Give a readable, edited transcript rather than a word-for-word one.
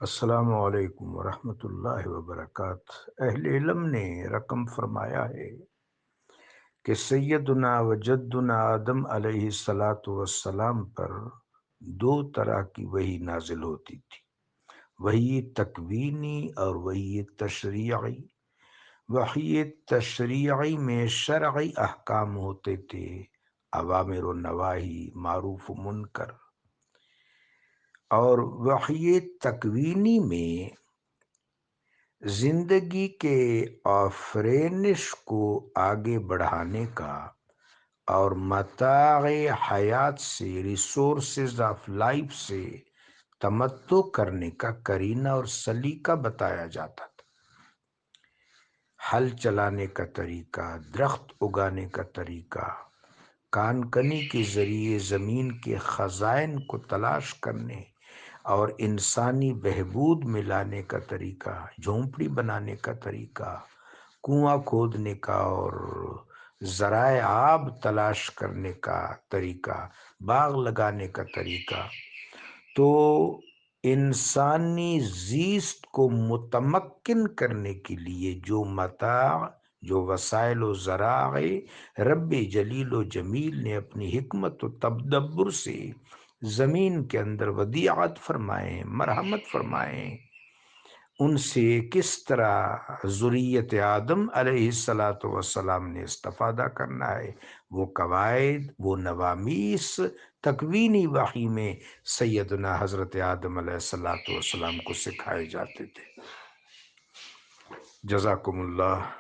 السلام علیکم ورحمۃ اللہ وبرکاتہ۔ اہل علم نے رقم فرمایا ہے کہ سیدنا و جدنا آدم علیہ الصلاۃ والسلام پر دو طرح کی وحی نازل ہوتی تھی، وحی تکوینی اور وحی تشریعی۔ وحی تشریعی میں شرعی احکام ہوتے تھے، اوامر و نواہی، معروف و منکر، اور وحی تکوینی میں زندگی کے آفرینش کو آگے بڑھانے کا اور متاع حیات سے، ریسورسز آف لائف سے تمتع کرنے کا قرینہ اور سلیقہ بتایا جاتا تھا۔ ہل چلانے کا طریقہ، درخت اگانے کا طریقہ، کان کنی کے ذریعے زمین کے خزائن کو تلاش کرنے اور انسانی بہبود میں لانے کا طریقہ، جھونپڑی بنانے کا طریقہ، کنواں کھودنے کا اور ذرائع آب تلاش کرنے کا طریقہ، باغ لگانے کا طریقہ، تو انسانی زیست کو متمکن کرنے کے لیے جو متاع، جو وسائل و ذرائع رب جلیل و جمیل نے اپنی حکمت و تدبر سے زمین کے اندر ودیعت فرمائے، مرحمت فرمائے، ان سے کس طرح ذریت آدم علیہ السلام نے استفادہ کرنا ہے، وہ قواعد، وہ نوامیس تکوینی وحی میں سیدنا حضرت آدم علیہ السلام کو سکھائے جاتے تھے۔ جزاکم اللہ۔